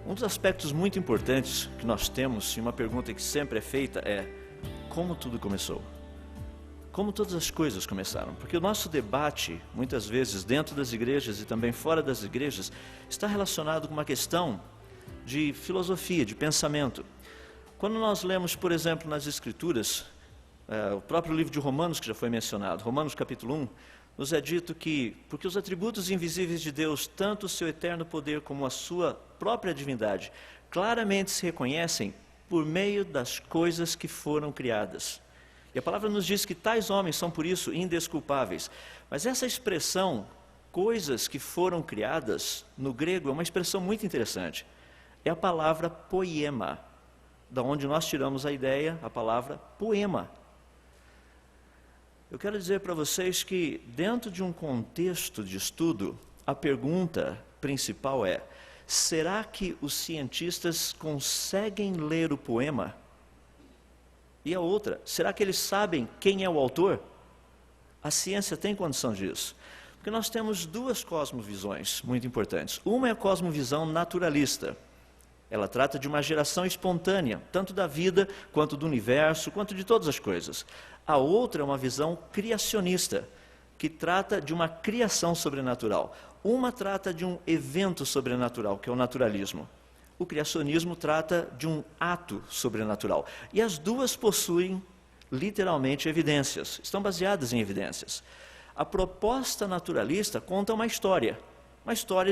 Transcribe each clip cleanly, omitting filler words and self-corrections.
Um dos aspectos muito importantes que nós temos, e uma pergunta que sempre é feita é: como tudo começou? Como todas as coisas começaram? Porque o nosso debate, muitas vezes, dentro das igrejas e também fora das igrejas, está relacionado com uma questão de filosofia, de pensamento. Quando nós lemos, por exemplo, nas Escrituras, o próprio livro de Romanos, que já foi mencionado, Romanos capítulo 1, nos é dito que, porque os atributos invisíveis de Deus, tanto o seu eterno poder como a sua própria divindade, claramente se reconhecem por meio das coisas que foram criadas. E a palavra nos diz que tais homens são, por isso, indesculpáveis. Mas essa expressão, coisas que foram criadas, no grego, é uma expressão muito interessante. É a palavra poema, da onde nós tiramos a ideia, a palavra poema. Eu quero dizer para vocês que, dentro de um contexto de estudo, a pergunta principal é: será que os cientistas conseguem ler o poema? E a outra, será que eles sabem quem é o autor? A ciência tem condição disso. Porque nós temos duas cosmovisões muito importantes. Uma é a cosmovisão naturalista. Ela trata de uma geração espontânea, tanto da vida, quanto do universo, quanto de todas as coisas. A outra é uma visão criacionista, que trata de uma criação sobrenatural. Uma trata de um evento sobrenatural, que é o naturalismo. O criacionismo trata de um ato sobrenatural. E as duas possuem, literalmente, evidências. Estão baseadas em evidências. A proposta naturalista conta uma história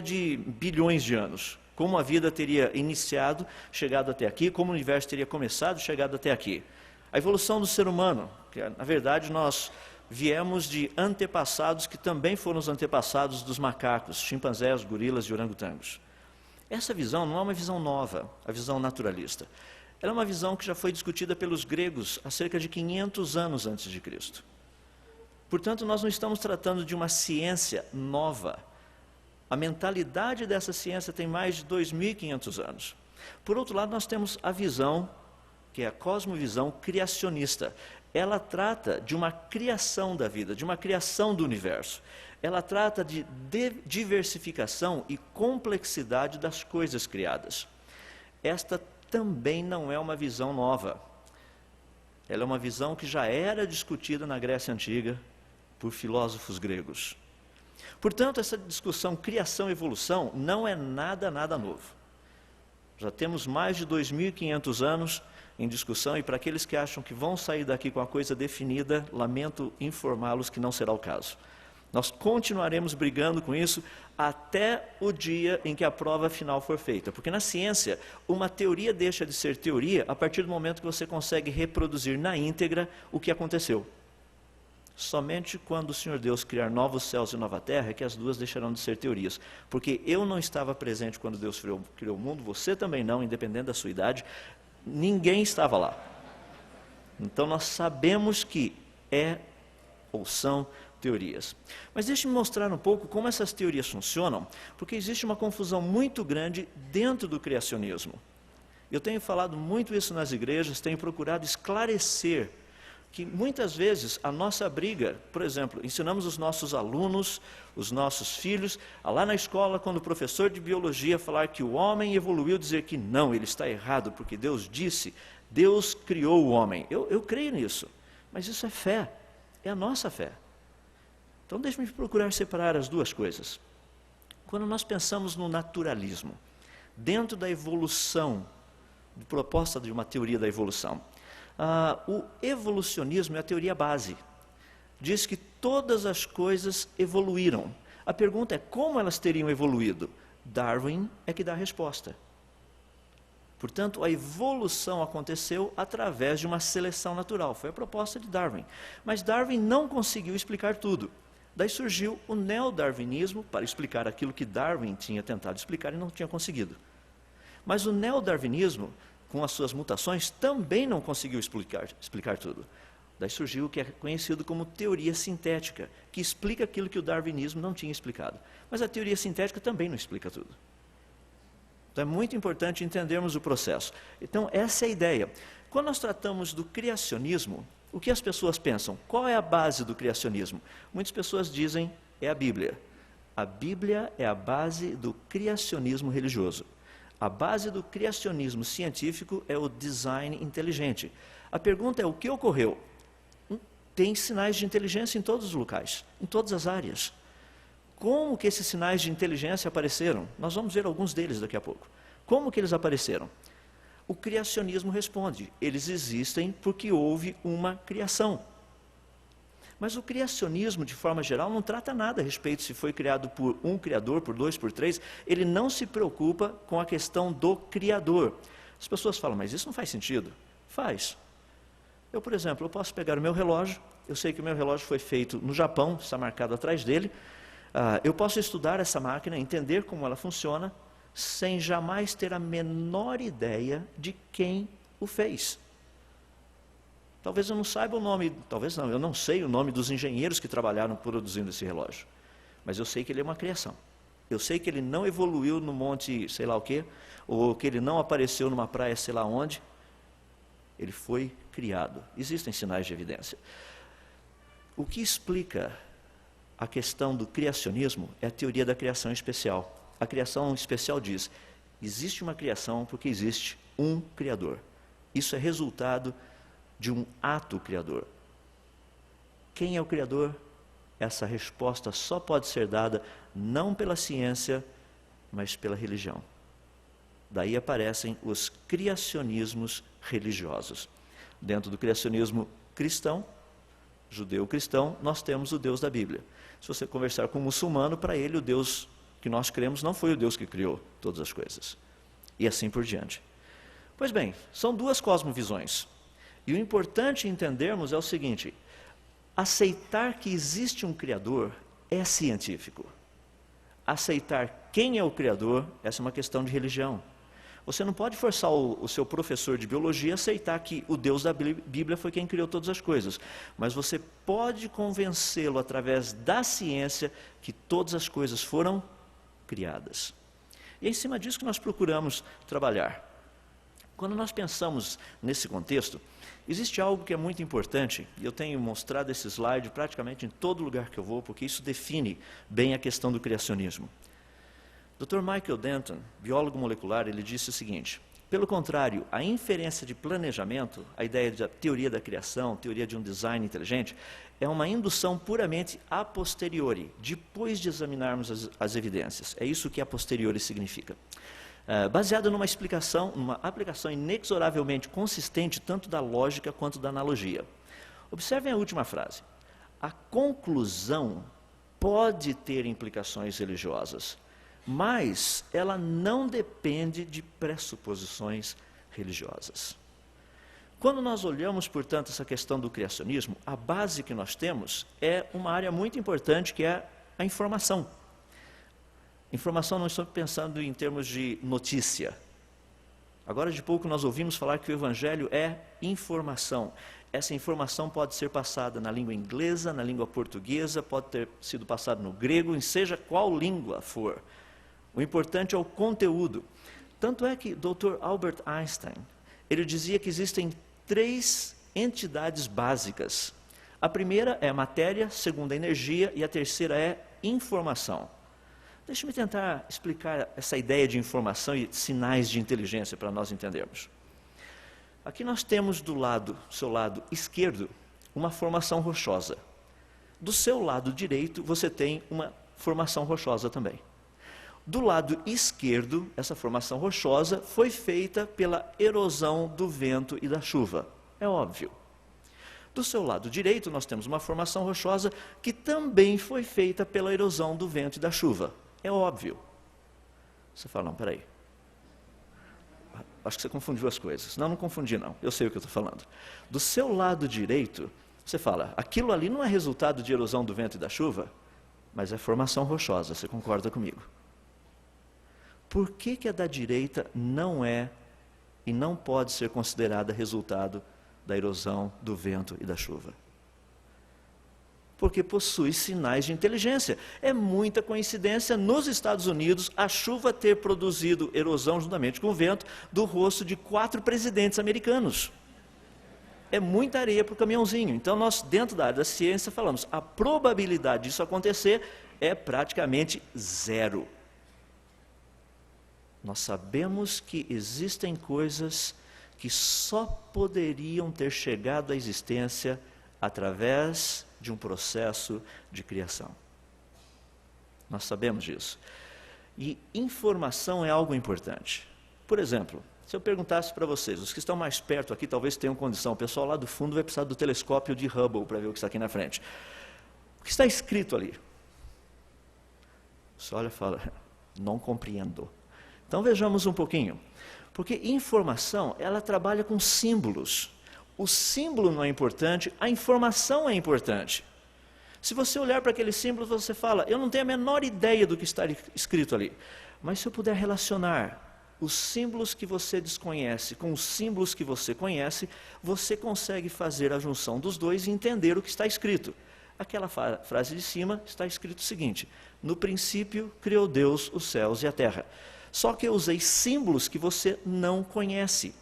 de bilhões de anos. Como a vida teria iniciado, chegado até aqui, como o universo teria começado, chegado até aqui. A evolução do ser humano, que na verdade nós viemos de antepassados que também foram os antepassados dos macacos, chimpanzés, gorilas e orangotangos. Essa visão não é uma visão nova, a visão naturalista. Ela é uma visão que já foi discutida pelos gregos há cerca de 500 anos antes de Cristo. Portanto, nós não estamos tratando de uma ciência nova. A mentalidade dessa ciência tem mais de 2.500 anos. Por outro lado, nós temos a visão, que é a cosmovisão criacionista. Ela trata de uma criação da vida, de uma criação do universo. Ela trata de diversificação e complexidade das coisas criadas. Esta também não é uma visão nova. Ela é uma visão que já era discutida na Grécia Antiga por filósofos gregos. Portanto, essa discussão criação-evolução não é nada novo. Já temos mais de 2.500 anos em discussão, e para aqueles que acham que vão sair daqui com a coisa definida, lamento informá-los que não será o caso. Nós continuaremos brigando com isso até o dia em que a prova final for feita. Porque na ciência, uma teoria deixa de ser teoria a partir do momento que você consegue reproduzir na íntegra o que aconteceu. Somente quando o Senhor Deus criar novos céus e nova terra é que as duas deixarão de ser teorias. Porque eu não estava presente quando Deus criou o mundo, você também não, independente da sua idade, ninguém estava lá. Então nós sabemos que é ou são teorias. Mas deixe-me mostrar um pouco como essas teorias funcionam, porque existe uma confusão muito grande dentro do criacionismo. Eu tenho falado muito isso nas igrejas, tenho procurado esclarecer que muitas vezes a nossa briga, por exemplo, ensinamos os nossos alunos, os nossos filhos, lá na escola, quando o professor de biologia falar que o homem evoluiu, dizer que não, ele está errado, porque Deus disse, Deus criou o homem. Eu creio nisso, mas isso é fé, é a nossa fé. Então deixe-me procurar separar as duas coisas. Quando nós pensamos no naturalismo, dentro da evolução, de proposta de uma teoria da evolução, o evolucionismo é a teoria base. Diz que todas as coisas evoluíram. A pergunta é como elas teriam evoluído? Darwin é que dá a resposta. Portanto, a evolução aconteceu através de uma seleção natural. Foi a proposta de Darwin. Mas Darwin não conseguiu explicar tudo. Daí surgiu o neodarwinismo para explicar aquilo que Darwin tinha tentado explicar e não tinha conseguido. Mas o neodarwinismo, com as suas mutações, também não conseguiu explicar tudo. Daí surgiu o que é conhecido como teoria sintética, que explica aquilo que o darwinismo não tinha explicado. Mas a teoria sintética também não explica tudo. Então é muito importante entendermos o processo. Então essa é a ideia. Quando nós tratamos do criacionismo, o que as pessoas pensam? Qual é a base do criacionismo? Muitas pessoas dizem, é a Bíblia. A Bíblia é a base do criacionismo religioso. A base do criacionismo científico é o design inteligente. A pergunta é: o que ocorreu? Tem sinais de inteligência em todos os locais, em todas as áreas. Como que esses sinais de inteligência apareceram? Nós vamos ver alguns deles daqui a pouco. Como que eles apareceram? O criacionismo responde: eles existem porque houve uma criação. Mas o criacionismo, de forma geral, não trata nada a respeito se foi criado por um criador, por dois, por três. Ele não se preocupa com a questão do criador. As pessoas falam: mas isso não faz sentido. Faz. Eu, por exemplo, eu posso pegar o meu relógio, eu sei que o meu relógio foi feito no Japão, está marcado atrás dele. Eu posso estudar essa máquina, entender como ela funciona, sem jamais ter a menor ideia de quem o fez. Talvez eu não saiba o nome, talvez não, eu não sei o nome dos engenheiros que trabalharam produzindo esse relógio. Mas eu sei que ele é uma criação. Eu sei que ele não evoluiu no monte sei lá o quê, ou que ele não apareceu numa praia sei lá onde. Ele foi criado. Existem sinais de evidência. O que explica a questão do criacionismo é a teoria da criação especial. A criação especial diz: existe uma criação porque existe um Criador. Isso é resultado de um ato criador. Quem é o Criador? Essa resposta só pode ser dada não pela ciência, mas pela religião. Daí aparecem os criacionismos religiosos. Dentro do criacionismo cristão, judeu-cristão, nós temos o Deus da Bíblia. Se você conversar com um muçulmano, para ele o Deus que nós cremos não foi o Deus que criou todas as coisas. E assim por diante. Pois bem, são duas cosmovisões. E o importante entendermos é o seguinte: aceitar que existe um Criador é científico. Aceitar quem é o Criador, essa é uma questão de religião. Você não pode forçar o seu professor de biologia a aceitar que o Deus da Bíblia foi quem criou todas as coisas. Mas você pode convencê-lo através da ciência que todas as coisas foram criadas. E é em cima disso que nós procuramos trabalhar. Quando nós pensamos nesse contexto, existe algo que é muito importante, e eu tenho mostrado esse slide praticamente em todo lugar que eu vou, porque isso define bem a questão do criacionismo. Dr. Michael Denton, biólogo molecular, ele disse o seguinte: pelo contrário, a inferência de planejamento, a ideia da teoria da criação, teoria de um design inteligente, é uma indução puramente a posteriori, depois de examinarmos as evidências. É isso que a posteriori significa. Baseada numa explicação, numa aplicação inexoravelmente consistente tanto da lógica quanto da analogia. Observem a última frase. A conclusão pode ter implicações religiosas, mas ela não depende de pressuposições religiosas. Quando nós olhamos, portanto, essa questão do criacionismo, a base que nós temos é uma área muito importante, que é a informação. Informação, não estou pensando em termos de notícia. Agora de pouco nós ouvimos falar que o Evangelho é informação. Essa informação pode ser passada na língua inglesa, na língua portuguesa, pode ter sido passada no grego, em seja qual língua for. O importante é o conteúdo. Tanto é que Dr. Albert Einstein, ele dizia que existem 3 entidades básicas. A primeira é a matéria, a segunda é a energia e a terceira é informação. Deixe-me tentar explicar essa ideia de informação e sinais de inteligência para nós entendermos. Aqui nós temos do seu lado esquerdo, uma formação rochosa. Do seu lado direito, você tem uma formação rochosa também. Do lado esquerdo, essa formação rochosa foi feita pela erosão do vento e da chuva. É óbvio. Do seu lado direito, nós temos uma formação rochosa que também foi feita pela erosão do vento e da chuva. É óbvio. Você fala: não, peraí. Acho que você confundiu as coisas. Não, não confundi não. Eu sei o que eu estou falando. Do seu lado direito, você fala: aquilo ali não é resultado de erosão do vento e da chuva, mas é formação rochosa. Você concorda comigo? Por que a da direita não é e não pode ser considerada resultado da erosão do vento e da chuva? Porque possui sinais de inteligência. É muita coincidência, nos Estados Unidos, a chuva ter produzido erosão juntamente com o vento do rosto de 4 presidentes americanos. É muita areia para o caminhãozinho. Então nós, dentro da área da ciência, falamos: a probabilidade disso acontecer é praticamente 0. Nós sabemos que existem coisas que só poderiam ter chegado à existência através de um processo de criação. Nós sabemos disso. E informação é algo importante. Por exemplo, se eu perguntasse para vocês, os que estão mais perto aqui talvez tenham condição, o pessoal lá do fundo vai precisar do telescópio de Hubble para ver o que está aqui na frente. O que está escrito ali? Você olha e fala, não compreendo. Então vejamos um pouquinho. Porque informação, ela trabalha com símbolos. O símbolo não é importante, a informação é importante. Se você olhar para aquele símbolo, você fala, eu não tenho a menor ideia do que está escrito ali. Mas se eu puder relacionar os símbolos que você desconhece com os símbolos que você conhece, você consegue fazer a junção dos dois e entender o que está escrito. Aquela frase de cima está escrito o seguinte, no princípio criou Deus os céus e a terra. Só que eu usei símbolos que você não conhece.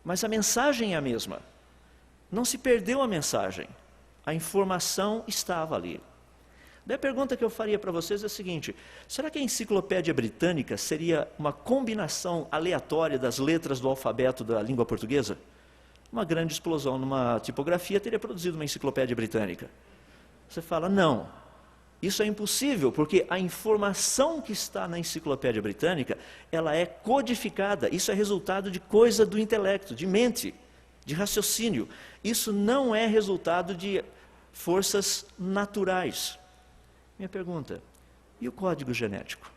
Mas a mensagem é a mesma. Não se perdeu a mensagem. A informação estava ali. Daí a pergunta que eu faria para vocês é a seguinte, será que a enciclopédia britânica seria uma combinação aleatória das letras do alfabeto da língua portuguesa? Uma grande explosão numa tipografia teria produzido uma enciclopédia britânica. Você fala, não, isso é impossível, porque a informação que está na enciclopédia britânica, ela é codificada, isso é resultado de coisa do intelecto, de mente, de raciocínio. Isso não é resultado de forças naturais. Minha pergunta, e o código genético?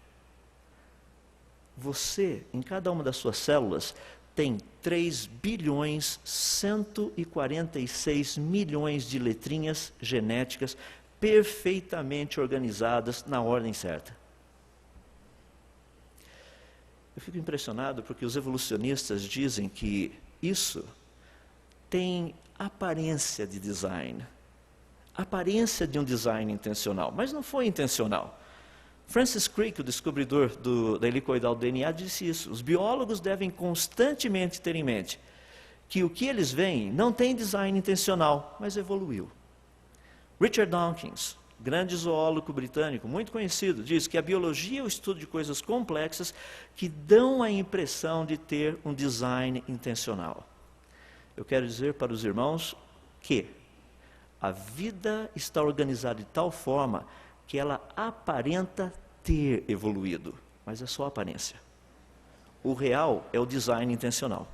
Você, em cada uma das suas células, tem 3 bilhões 146 milhões de letrinhas genéticas perfeitamente organizadas na ordem certa. Eu fico impressionado porque os evolucionistas dizem que isso tem aparência de design. Aparência de um design intencional, mas não foi intencional. Francis Crick, o descobridor da helicoidal do DNA, disse isso. Os biólogos devem constantemente ter em mente que o que eles veem não tem design intencional, mas evoluiu. Richard Dawkins, grande zoólogo britânico, muito conhecido, diz que a biologia é o estudo de coisas complexas que dão a impressão de ter um design intencional. Eu quero dizer para os irmãos que a vida está organizada de tal forma que ela aparenta ter evoluído, mas é só aparência. O real é o design intencional.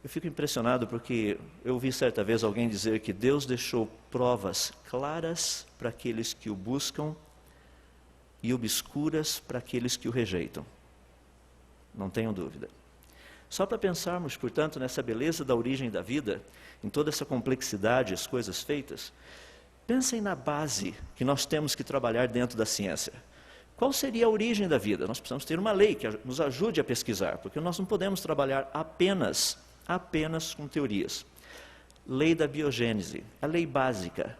Eu fico impressionado porque eu ouvi certa vez alguém dizer que Deus deixou provas claras para aqueles que o buscam e obscuras para aqueles que o rejeitam. Não tenham dúvida. Só para pensarmos, portanto, nessa beleza da origem da vida, em toda essa complexidade, as coisas feitas, pensem na base que nós temos que trabalhar dentro da ciência. Qual seria a origem da vida? Nós precisamos ter uma lei que nos ajude a pesquisar, porque nós não podemos trabalhar apenas com teorias. Lei da biogênese, a lei básica,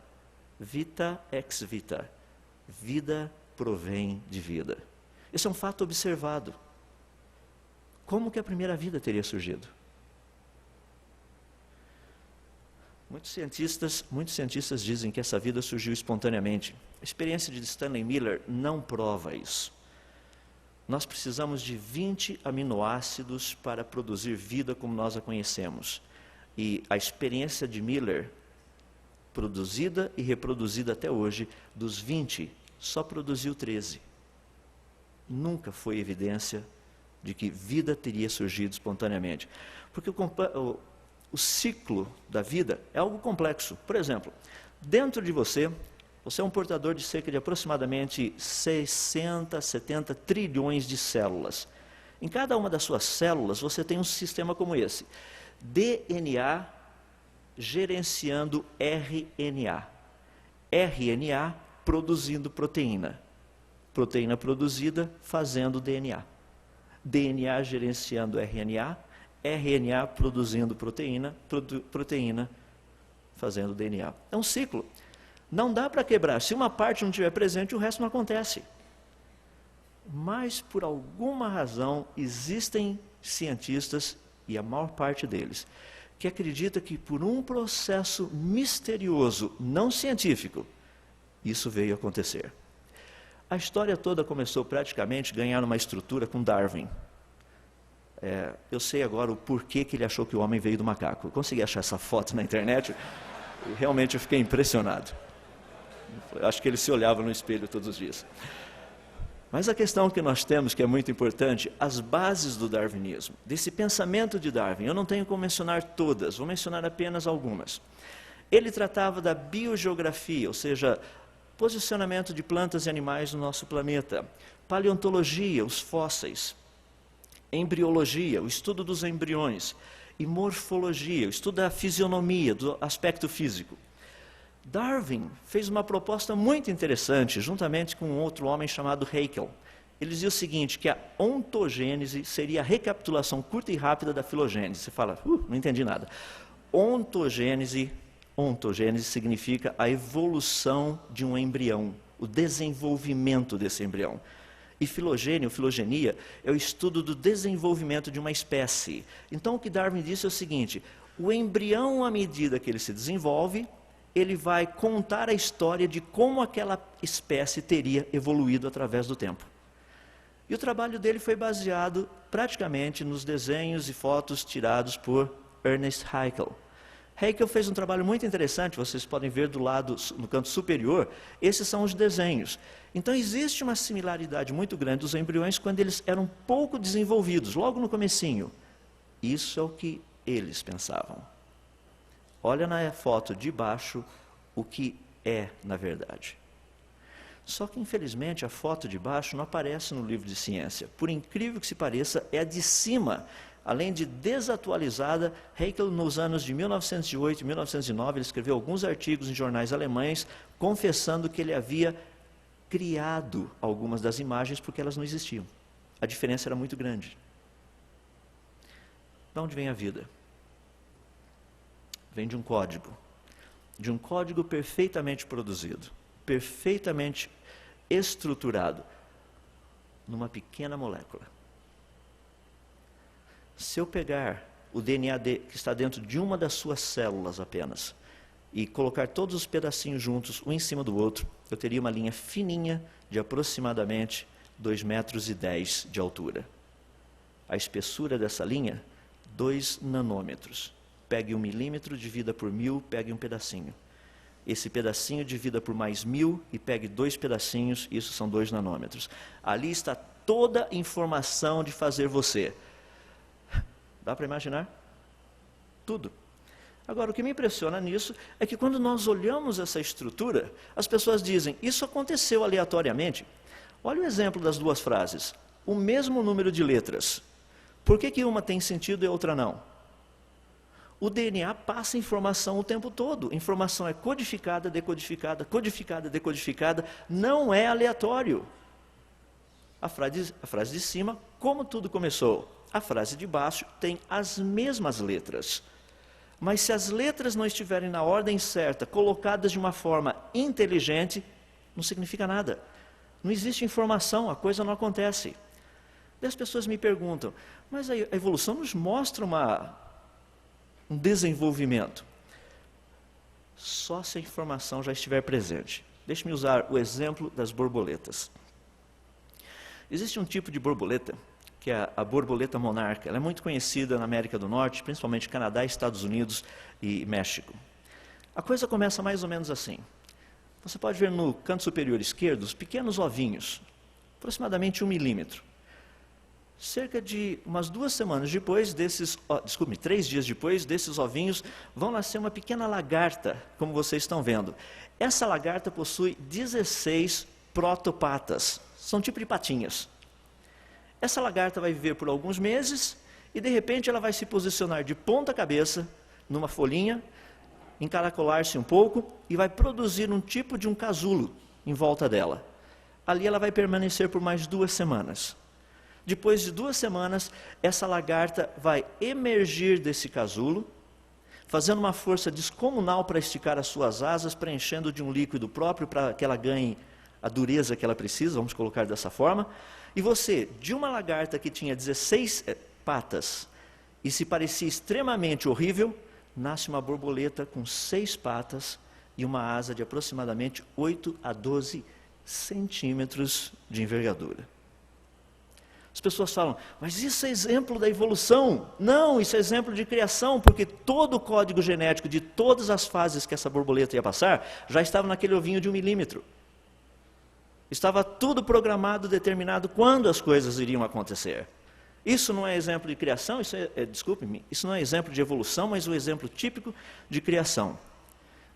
vita ex vita, vida provém de vida. Esse é um fato observado. Como que a primeira vida teria surgido? Muitos cientistas dizem que essa vida surgiu espontaneamente. A experiência de Stanley Miller não prova isso. Nós precisamos de 20 aminoácidos para produzir vida como nós a conhecemos. E a experiência de Miller, produzida e reproduzida até hoje, dos 20, só produziu 13. Nunca foi evidência de que vida teria surgido espontaneamente. Porque o ciclo da vida é algo complexo. Por exemplo, dentro de você é um portador de cerca de aproximadamente 60, 70 trilhões de células. Em cada uma das suas células, você tem um sistema como esse. DNA gerenciando RNA. RNA produzindo proteína. Proteína produzida fazendo DNA. DNA gerenciando RNA. RNA produzindo proteína. Proteína fazendo DNA. É um ciclo. Não dá para quebrar. Se uma parte não estiver presente, o resto não acontece. Mas, por alguma razão, existem cientistas, e a maior parte deles, que acredita que por um processo misterioso, não científico, isso veio a acontecer. A história toda começou praticamente a ganhar uma estrutura com Darwin. Eu sei agora o porquê que ele achou que o homem veio do macaco. Eu consegui achar essa foto na internet e realmente eu fiquei impressionado. Eu acho que ele se olhava no espelho todos os dias. Mas a questão que nós temos, que é muito importante, as bases do darwinismo, desse pensamento de Darwin, eu não tenho como mencionar todas, vou mencionar apenas algumas. Ele tratava da biogeografia, ou seja, posicionamento de plantas e animais no nosso planeta, paleontologia, os fósseis, embriologia, o estudo dos embriões, e morfologia, o estudo da fisionomia, do aspecto físico. Darwin fez uma proposta muito interessante, juntamente com um outro homem chamado Haeckel. Ele dizia o seguinte, que a ontogênese seria a recapitulação curta e rápida da filogênese. Você fala, não entendi nada. Ontogênese significa a evolução de um embrião, o desenvolvimento desse embrião. E filogenia, é o estudo do desenvolvimento de uma espécie. Então, o que Darwin disse é o seguinte, o embrião, à medida que ele se desenvolve, ele vai contar a história de como aquela espécie teria evoluído através do tempo. E o trabalho dele foi baseado praticamente nos desenhos e fotos tirados por Ernest Haeckel. Haeckel fez um trabalho muito interessante, vocês podem ver do lado, no canto superior, esses são os desenhos. Então existe uma similaridade muito grande dos embriões quando eles eram pouco desenvolvidos, logo no comecinho. Isso é o que eles pensavam. Olha na foto de baixo o que é na verdade. Só que, infelizmente, a foto de baixo não aparece no livro de ciência. Por incrível que se pareça, é a de cima. Além de desatualizada, Haeckel, nos anos de 1908 e 1909, ele escreveu alguns artigos em jornais alemães, confessando que ele havia criado algumas das imagens porque elas não existiam. A diferença era muito grande. De onde vem a vida? Vem de um código perfeitamente produzido, perfeitamente estruturado, numa pequena molécula. Se eu pegar o DNA que está dentro de uma das suas células apenas, e colocar todos os pedacinhos juntos, um em cima do outro, eu teria uma linha fininha de aproximadamente 2,10 metros de altura. A espessura dessa linha, 2 nanômetros. Pegue 1 milímetro, divida por 1000, pegue um pedacinho. Esse pedacinho divida por mais 1000 e pegue 2 pedacinhos, isso são 2 nanômetros. Ali está toda a informação de fazer você. Dá para imaginar? Tudo. Agora, o que me impressiona nisso é que quando nós olhamos essa estrutura, as pessoas dizem, isso aconteceu aleatoriamente. Olha o exemplo das duas frases. O mesmo número de letras. Por que uma tem sentido e a outra não? O DNA passa informação o tempo todo. Informação é codificada, decodificada, codificada, decodificada. Não é aleatório. A frase de cima, como tudo começou. A frase de baixo tem as mesmas letras. Mas se as letras não estiverem na ordem certa, colocadas de uma forma inteligente, não significa nada. Não existe informação, a coisa não acontece. E as pessoas me perguntam, mas a evolução nos mostra um desenvolvimento. Só se a informação já estiver presente. Deixe-me usar o exemplo das borboletas. Existe um tipo de borboleta, que é a borboleta monarca. Ela é muito conhecida na América do Norte, principalmente Canadá, Estados Unidos e México. A coisa começa mais ou menos assim. Você pode ver no canto superior esquerdo os pequenos ovinhos, aproximadamente 1 milímetro. Cerca de umas 2 semanas depois desses, 3 dias depois desses ovinhos, vão nascer uma pequena lagarta, como vocês estão vendo. Essa lagarta possui 16 protopatas, são tipo de patinhas. Essa lagarta vai viver por alguns meses e de repente ela vai se posicionar de ponta cabeça numa folhinha, encaracolar-se um pouco e vai produzir um tipo de um casulo em volta dela. Ali ela vai permanecer por mais 2 semanas. Depois de 2 semanas, essa lagarta vai emergir desse casulo, fazendo uma força descomunal para esticar as suas asas, preenchendo de um líquido próprio para que ela ganhe a dureza que ela precisa, vamos colocar dessa forma. E você, de uma lagarta que tinha 16 patas e se parecia extremamente horrível, nasce uma borboleta com 6 patas e uma asa de aproximadamente 8 a 12 centímetros de envergadura. As pessoas falam, mas isso é exemplo da evolução? Não, isso é exemplo de criação, porque todo o código genético de todas as fases que essa borboleta ia passar, já estava naquele ovinho de 1 milímetro. Estava tudo programado, determinado quando as coisas iriam acontecer. Isso não é exemplo de criação, desculpe-me, isso não é exemplo de evolução, mas um exemplo típico de criação.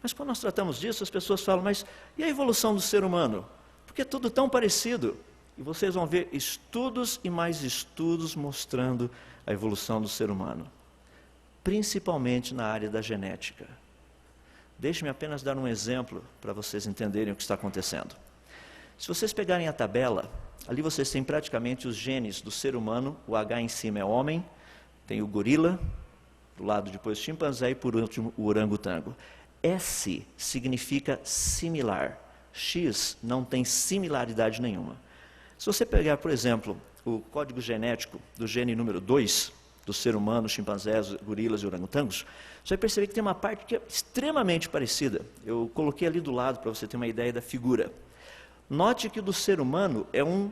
Mas quando nós tratamos disso, as pessoas falam, mas e a evolução do ser humano? Porque é tudo tão parecido. E vocês vão ver estudos e mais estudos mostrando a evolução do ser humano. Principalmente na área da genética. Deixe-me apenas dar um exemplo para vocês entenderem o que está acontecendo. Se vocês pegarem a tabela, ali vocês têm praticamente os genes do ser humano, o H em cima é homem, tem o gorila, do lado depois o chimpanzé e por último o orangotango. S significa similar, X não tem similaridade nenhuma. Se você pegar, por exemplo, o código genético do gene número 2, do ser humano, chimpanzés, gorilas e orangotangos, você vai perceber que tem uma parte que é extremamente parecida. Eu coloquei ali do lado para você ter uma ideia da figura. Note que o do ser humano é um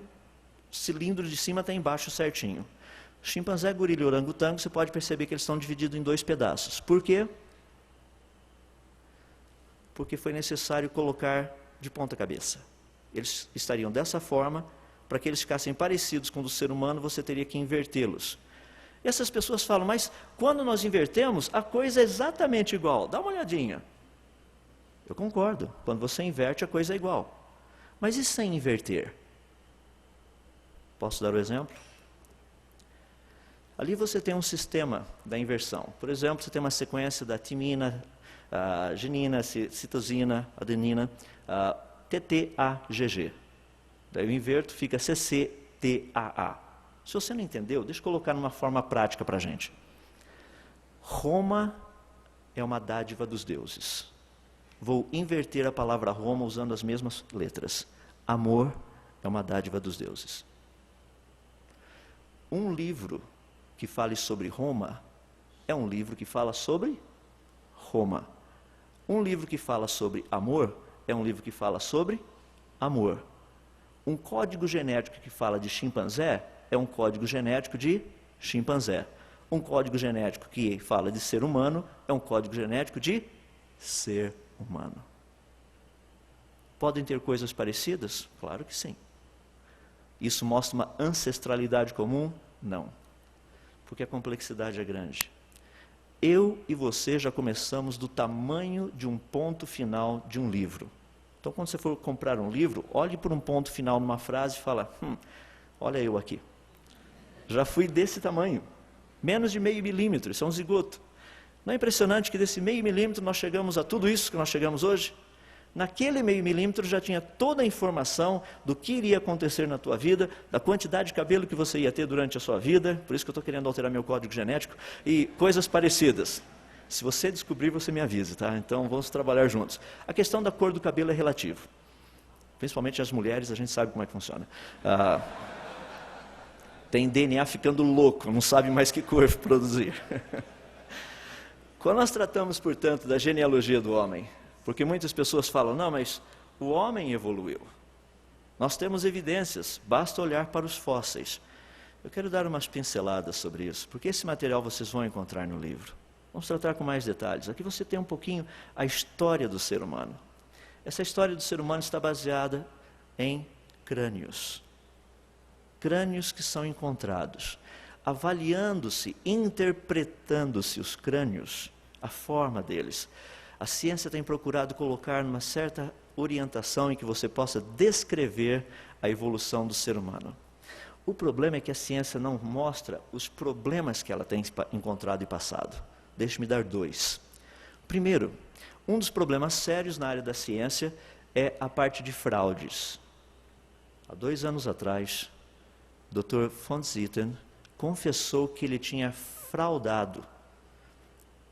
cilindro de cima até embaixo certinho. Chimpanzé, gorila e orangotango, você pode perceber que eles estão divididos em 2 pedaços. Por quê? Porque foi necessário colocar de ponta cabeça. Eles estariam dessa forma. Para que eles ficassem parecidos com o do ser humano, você teria que invertê-los. E essas pessoas falam, mas quando nós invertemos, a coisa é exatamente igual. Dá uma olhadinha. Eu concordo, quando você inverte, a coisa é igual. Mas e sem inverter? Posso dar o exemplo? Ali você tem um sistema da inversão. Por exemplo, você tem uma sequência da timina, genina, citosina, adenina, TTAGG. Daí eu inverto, fica CCTAA. Se você não entendeu, deixa eu colocar numa forma prática para a gente. Roma é uma dádiva dos deuses. Vou inverter a palavra Roma usando as mesmas letras. Amor é uma dádiva dos deuses. Um livro que fale sobre Roma é um livro que fala sobre Roma. Um livro que fala sobre amor é um livro que fala sobre amor. Um código genético que fala de chimpanzé é um código genético de chimpanzé. Um código genético que fala de ser humano é um código genético de ser humano. Podem ter coisas parecidas? Claro que sim. Isso mostra uma ancestralidade comum? Não. Porque a complexidade é grande. Eu e você já começamos do tamanho de um ponto final de um livro. Então, quando você for comprar um livro, olhe por um ponto final numa frase e fala, olha eu aqui. Já fui desse tamanho. Menos de meio milímetro, isso é um zigoto. Não é impressionante que desse meio milímetro nós chegamos a tudo isso que nós chegamos hoje? Naquele meio milímetro já tinha toda a informação do que iria acontecer na tua vida, da quantidade de cabelo que você ia ter durante a sua vida, por isso que eu estou querendo alterar meu código genético, e coisas parecidas. Se você descobrir, você me avisa, tá? Então vamos trabalhar juntos. A questão da cor do cabelo é relativo. Principalmente as mulheres, a gente sabe como é que funciona. Tem DNA ficando louco, não sabe mais que cor produzir. Quando nós tratamos, portanto, da genealogia do homem, porque muitas pessoas falam, não, mas o homem evoluiu. Nós temos evidências, basta olhar para os fósseis. Eu quero dar umas pinceladas sobre isso, porque esse material vocês vão encontrar no livro. Vamos tratar com mais detalhes. Aqui você tem um pouquinho a história do ser humano. Essa história do ser humano está baseada em crânios. Crânios que são encontrados. Avaliando-se, interpretando-se os crânios, a forma deles. A ciência tem procurado colocar numa certa orientação em que você possa descrever a evolução do ser humano. O problema é que a ciência não mostra os problemas que ela tem encontrado e passado. Deixe-me dar 2. Primeiro, um dos problemas sérios na área da ciência é a parte de fraudes. Há 2 anos atrás, o Dr. von Zitten confessou que ele tinha fraudado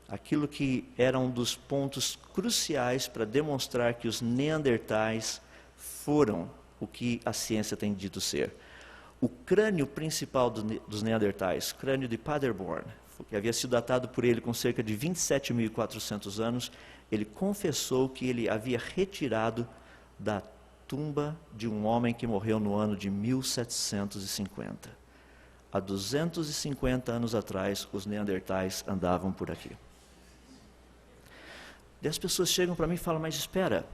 aquilo que era um dos pontos cruciais para demonstrar que os neandertais foram o que a ciência tem dito ser. O crânio principal dos neandertais, crânio de Paderborn, que havia sido datado por ele com cerca de 27.400 anos, ele confessou que ele havia retirado da tumba de um homem que morreu no ano de 1750. Há 250 anos atrás, os neandertais andavam por aqui. E as pessoas chegam para mim e falam, mas espera,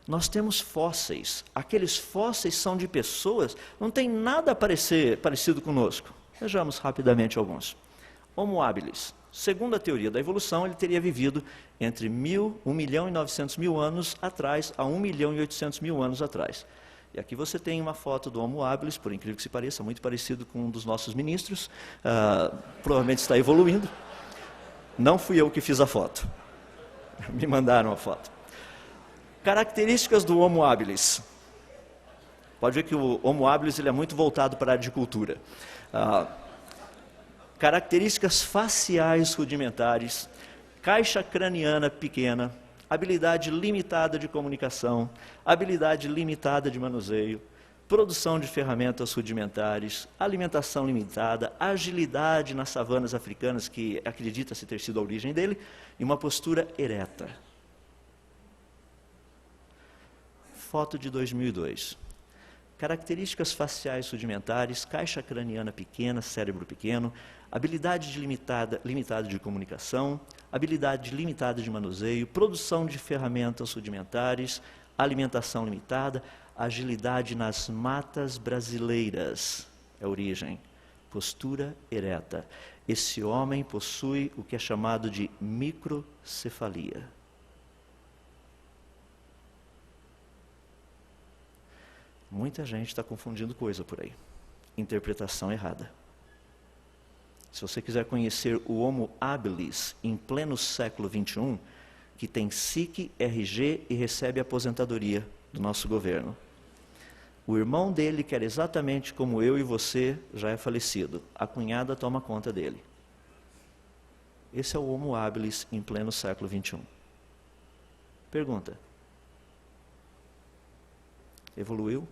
nós temos fósseis. Aqueles fósseis são de pessoas, não tem nada parecido conosco. Vejamos rapidamente alguns. Homo habilis. Segundo a teoria da evolução, ele teria vivido entre 1.900.000 anos atrás a 1.800.000 anos atrás. E aqui você tem uma foto do Homo habilis, por incrível que se pareça, muito parecido com um dos nossos ministros. Provavelmente está evoluindo. Não fui eu que fiz a foto. Me mandaram a foto. Características do Homo habilis. Pode ver que o Homo habilis ele é muito voltado para a agricultura. Características faciais rudimentares, caixa craniana pequena, habilidade limitada de comunicação, habilidade limitada de manuseio, produção de ferramentas rudimentares, alimentação limitada, agilidade nas savanas africanas, que acredita-se ter sido a origem dele, e uma postura ereta. Foto de 2002. Características faciais rudimentares, caixa craniana pequena, cérebro pequeno, habilidade limitada de comunicação, habilidade limitada de manuseio, produção de ferramentas rudimentares, alimentação limitada, agilidade nas matas brasileiras, é a origem, postura ereta. Esse homem possui o que é chamado de microcefalia. Muita gente está confundindo coisa por aí. Interpretação errada. Se você quiser conhecer o Homo habilis em pleno século XXI, que tem SIC, RG e recebe aposentadoria do nosso governo. O irmão dele, que era exatamente como eu e você, já é falecido. A cunhada toma conta dele. Esse é o Homo habilis em pleno século XXI. Pergunta. Evoluiu?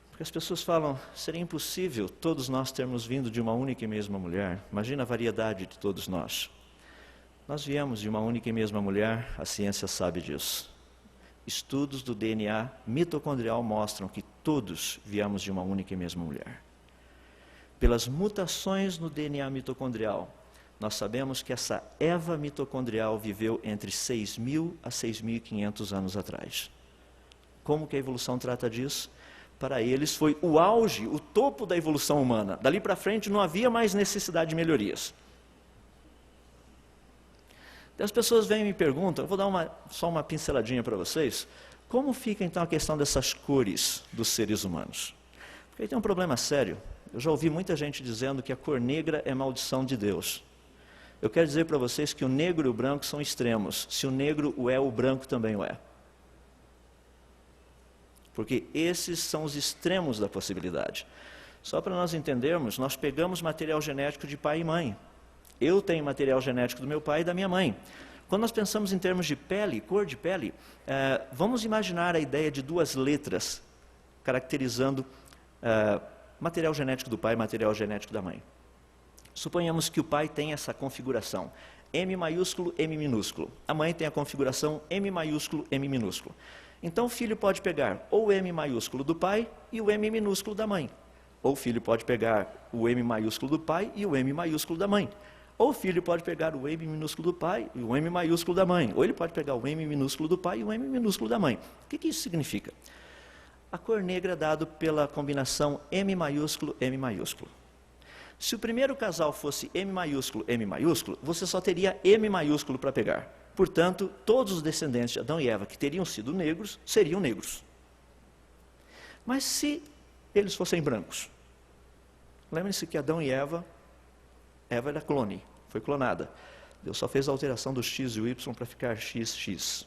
Porque as pessoas falam, seria impossível todos nós termos vindo de uma única e mesma mulher. Imagina a variedade de todos nós. Nós viemos de uma única e mesma mulher, a ciência sabe disso. Estudos do DNA mitocondrial mostram que todos viemos de uma única e mesma mulher. Pelas mutações no DNA mitocondrial, nós sabemos que essa Eva mitocondrial viveu entre 6.000 a 6.500 anos atrás. Como que a evolução trata disso? Para eles foi o auge, o topo da evolução humana. Dali para frente não havia mais necessidade de melhorias. E as pessoas vêm e me perguntam, eu vou dar só uma pinceladinha para vocês, como fica então a questão dessas cores dos seres humanos? Porque aí tem um problema sério. Eu já ouvi muita gente dizendo que a cor negra é maldição de Deus. Eu quero dizer para vocês que o negro e o branco são extremos. Se o negro o é, o branco também o é. Porque esses são os extremos da possibilidade. Só para nós entendermos, nós pegamos material genético de pai e mãe. Eu tenho material genético do meu pai e da minha mãe. Quando nós pensamos em termos de pele, cor de pele, vamos imaginar a ideia de duas letras caracterizando material genético do pai e material genético da mãe. Suponhamos que o pai tem essa configuração, M maiúsculo, M minúsculo. A mãe tem a configuração M maiúsculo, M minúsculo. Então o filho pode pegar ou o M maiúsculo do pai e o M minúsculo da mãe. Ou o filho pode pegar o M maiúsculo do pai e o M maiúsculo da mãe. Ou o filho pode pegar o M minúsculo do pai e o M maiúsculo da mãe. Ou ele pode pegar o M minúsculo do pai e o M minúsculo da mãe. O que isso significa? A cor negra é dada pela combinação M maiúsculo, M maiúsculo. Se o primeiro casal fosse M maiúsculo, você só teria M maiúsculo para pegar. Portanto, todos os descendentes de Adão e Eva que teriam sido negros, seriam negros. Mas se eles fossem brancos? Lembre-se que Adão e Eva era clone, foi clonada. Deus só fez a alteração do X e o Y para ficar XX.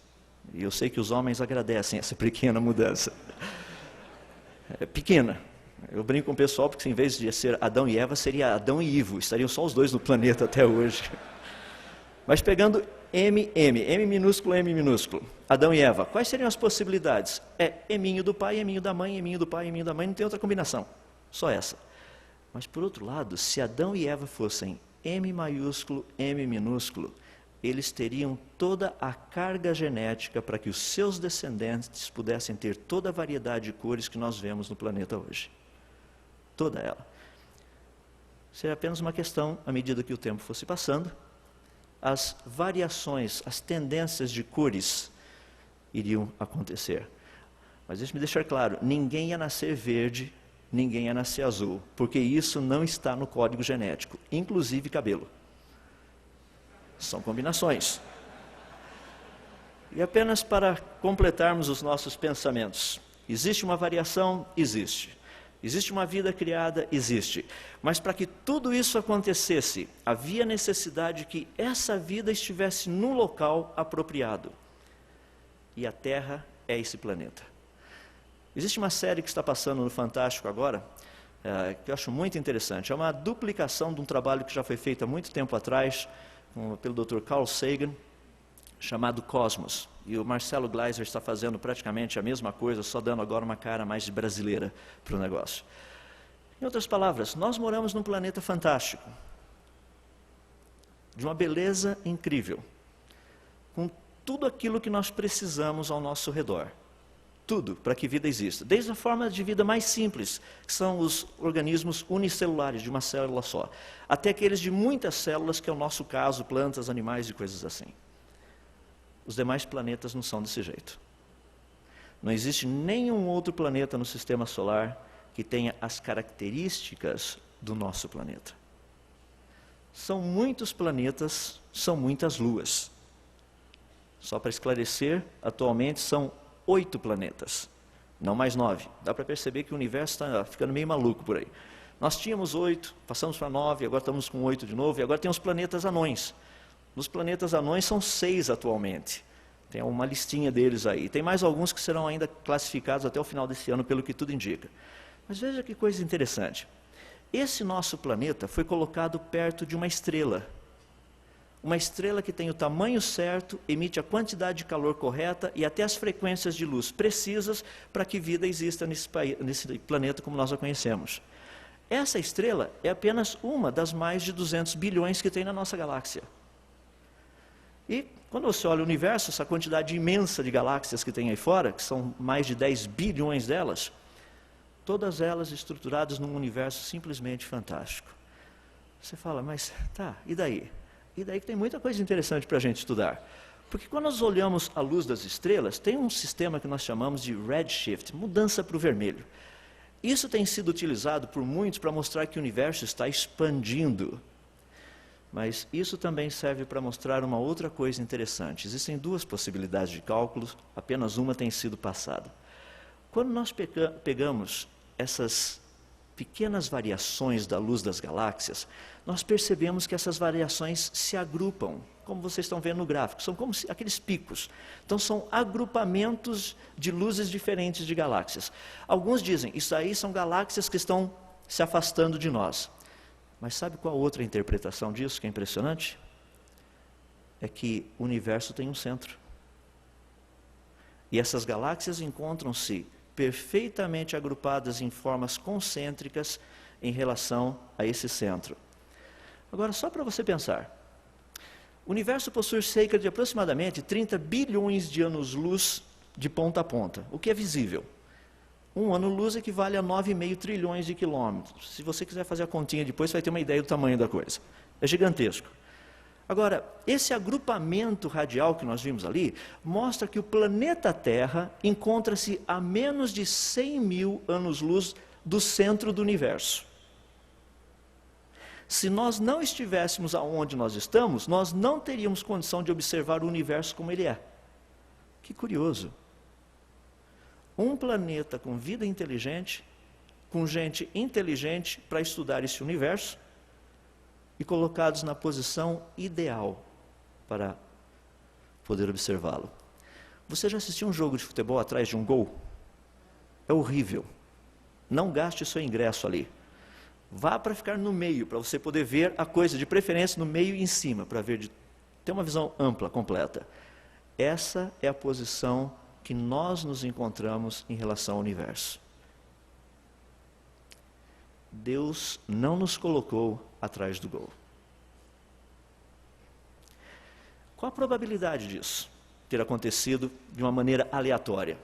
E eu sei que os homens agradecem essa pequena mudança. É pequena. Eu brinco com o pessoal porque em vez de ser Adão e Eva, seria Adão e Ivo. Estariam só os dois no planeta até hoje. Mas pegando M minúsculo, M minúsculo, Adão e Eva, quais seriam as possibilidades? É eminho do pai, eminho da mãe, eminho do pai, eminho da mãe, não tem outra combinação, só essa. Mas por outro lado, se Adão e Eva fossem M maiúsculo, M minúsculo, eles teriam toda a carga genética para que os seus descendentes pudessem ter toda a variedade de cores que nós vemos no planeta hoje. Toda ela. Seria apenas uma questão, à medida que o tempo fosse passando, as variações, as tendências de cores iriam acontecer. Mas deixe-me deixar claro, ninguém ia nascer verde, ninguém ia nascer azul, porque isso não está no código genético, inclusive cabelo. São combinações. E apenas para completarmos os nossos pensamentos. Existe uma variação? Existe. Existe uma vida criada? Existe. Mas para que tudo isso acontecesse, havia necessidade que essa vida estivesse no local apropriado. E a Terra é esse planeta. Existe uma série que está passando no Fantástico agora, que eu acho muito interessante. É uma duplicação de um trabalho que já foi feito há muito tempo atrás, pelo Dr. Carl Sagan, chamado Cosmos. E o Marcelo Gleiser está fazendo praticamente a mesma coisa, só dando agora uma cara mais brasileira para o negócio. Em outras palavras, nós moramos num planeta fantástico, de uma beleza incrível, com tudo aquilo que nós precisamos ao nosso redor. Tudo para que vida exista. Desde a forma de vida mais simples, que são os organismos unicelulares, de uma célula só, até aqueles de muitas células, que é o nosso caso, plantas, animais e coisas assim. Os demais planetas não são desse jeito. Não existe nenhum outro planeta no sistema solar que tenha as características do nosso planeta. São muitos planetas, são muitas luas. Só para esclarecer, atualmente são 8 planetas, não mais 9. Dá para perceber que o universo está ficando meio maluco por aí. Nós tínhamos 8, passamos para 9, agora estamos com 8 de novo, e agora tem os planetas anões. Nos planetas anões são 6 atualmente. Tem uma listinha deles aí. Tem mais alguns que serão ainda classificados até o final desse ano, pelo que tudo indica. Mas veja que coisa interessante. Esse nosso planeta foi colocado perto de uma estrela. Uma estrela que tem o tamanho certo, emite a quantidade de calor correta e até as frequências de luz precisas para que vida exista nesse planeta como nós a conhecemos. Essa estrela é apenas uma das mais de 200 bilhões que tem na nossa galáxia. E quando você olha o universo, essa quantidade imensa de galáxias que tem aí fora, que são mais de 10 bilhões delas, todas elas estruturadas num universo simplesmente fantástico. Você fala, mas tá, e daí? E daí que tem muita coisa interessante para a gente estudar. Porque quando nós olhamos a luz das estrelas, tem um sistema que nós chamamos de redshift, mudança para o vermelho. Isso tem sido utilizado por muitos para mostrar que o universo está expandindo. Mas isso também serve para mostrar uma outra coisa interessante. Existem 2 possibilidades de cálculos, apenas uma tem sido passada. Quando nós pegamos essas pequenas variações da luz das galáxias, nós percebemos que essas variações se agrupam, como vocês estão vendo no gráfico, são como aqueles picos. Então são agrupamentos de luzes diferentes de galáxias. Alguns dizem, isso aí são galáxias que estão se afastando de nós. Mas sabe qual outra interpretação disso que é impressionante? É que o universo tem um centro. E essas galáxias encontram-se perfeitamente agrupadas em formas concêntricas em relação a esse centro. Agora, só para você pensar, o universo possui cerca de aproximadamente 30 bilhões de anos-luz de ponta a ponta, o que é visível. Um ano-luz equivale a 9,5 trilhões de quilômetros. Se você quiser fazer a continha depois, você vai ter uma ideia do tamanho da coisa. É gigantesco. Agora, esse agrupamento radial que nós vimos ali, mostra que o planeta Terra encontra-se a menos de 100 mil anos-luz do centro do universo. Se nós não estivéssemos aonde nós estamos, nós não teríamos condição de observar o universo como ele é. Que curioso. Um planeta com vida inteligente, com gente inteligente para estudar esse universo, e colocados na posição ideal para poder observá-lo. Você já assistiu um jogo de futebol atrás de um gol? É horrível. Não gaste seu ingresso ali. Vá para ficar no meio, para você poder ver a coisa, de preferência no meio e em cima, para ter uma visão ampla, completa. Essa é a posição que nós nos encontramos em relação ao universo. Deus não nos colocou atrás do gol. Qual a probabilidade disso ter acontecido de uma maneira aleatória?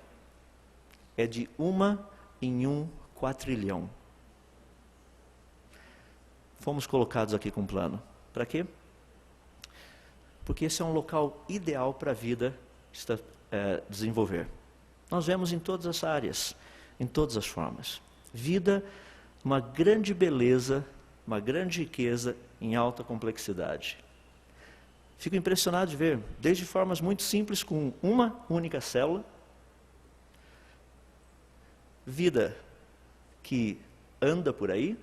É de 1 em 1 quatrilhão. Fomos colocados aqui com um plano. Para quê? Porque esse é um local ideal para a vida desenvolver. Nós vemos em todas as áreas, em todas as formas. Vida, uma grande beleza, uma grande riqueza em alta complexidade. Fico impressionado de ver, desde formas muito simples, com uma única célula, vida que anda por aí,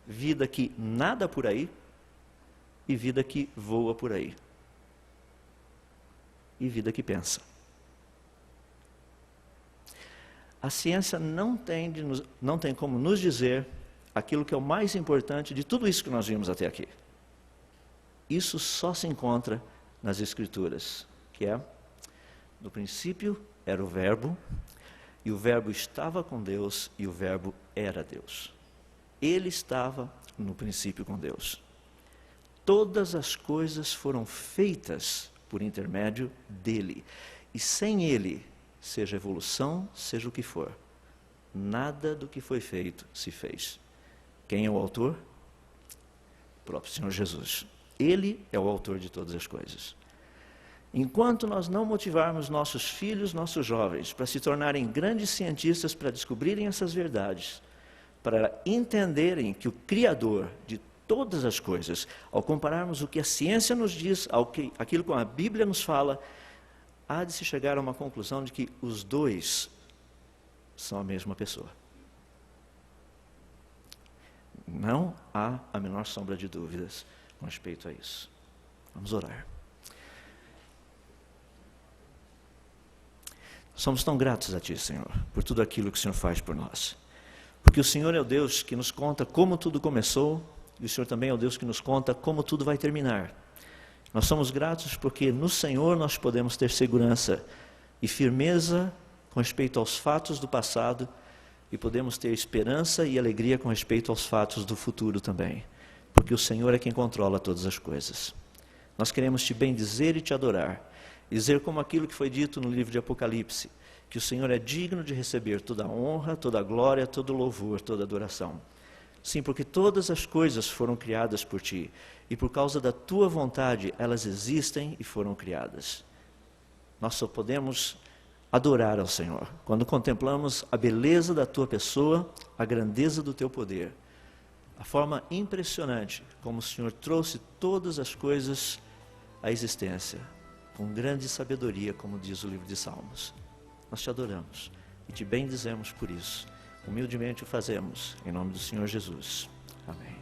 vida que nada por aí, e vida que voa por aí. E vida que pensa. A ciência não tem como nos dizer aquilo que é o mais importante de tudo isso que nós vimos até aqui. Isso só se encontra nas Escrituras, que é, no princípio era o Verbo, e o Verbo estava com Deus, e o Verbo era Deus. Ele estava no princípio com Deus. Todas as coisas foram feitas por intermédio dele. E sem ele, seja evolução, seja o que for, nada do que foi feito se fez. Quem é o autor? O próprio Senhor Jesus. Ele é o autor de todas as coisas. Enquanto nós não motivarmos nossos filhos, nossos jovens, para se tornarem grandes cientistas, para descobrirem essas verdades, para entenderem que o Criador de todas as coisas, ao compararmos o que a ciência nos diz, aquilo que a Bíblia nos fala, há de se chegar a uma conclusão de que os dois são a mesma pessoa. Não há a menor sombra de dúvidas com respeito a isso. Vamos orar. Somos tão gratos a Ti, Senhor, por tudo aquilo que o Senhor faz por nós. Porque o Senhor é o Deus que nos conta como tudo começou, e o Senhor também é o Deus que nos conta como tudo vai terminar. Nós somos gratos porque no Senhor nós podemos ter segurança e firmeza com respeito aos fatos do passado, e podemos ter esperança e alegria com respeito aos fatos do futuro também. Porque o Senhor é quem controla todas as coisas. Nós queremos Te bendizer e Te adorar. Dizer como aquilo que foi dito no livro de Apocalipse, que o Senhor é digno de receber toda a honra, toda a glória, todo o louvor, toda a adoração. Sim, porque todas as coisas foram criadas por Ti, e por causa da Tua vontade, elas existem e foram criadas. Nós só podemos adorar ao Senhor quando contemplamos a beleza da Tua pessoa, a grandeza do Teu poder, a forma impressionante como o Senhor trouxe todas as coisas à existência, com grande sabedoria, como diz o livro de Salmos. Nós Te adoramos e Te bendizemos por isso. Humildemente o fazemos, em nome do Senhor Jesus. Amém.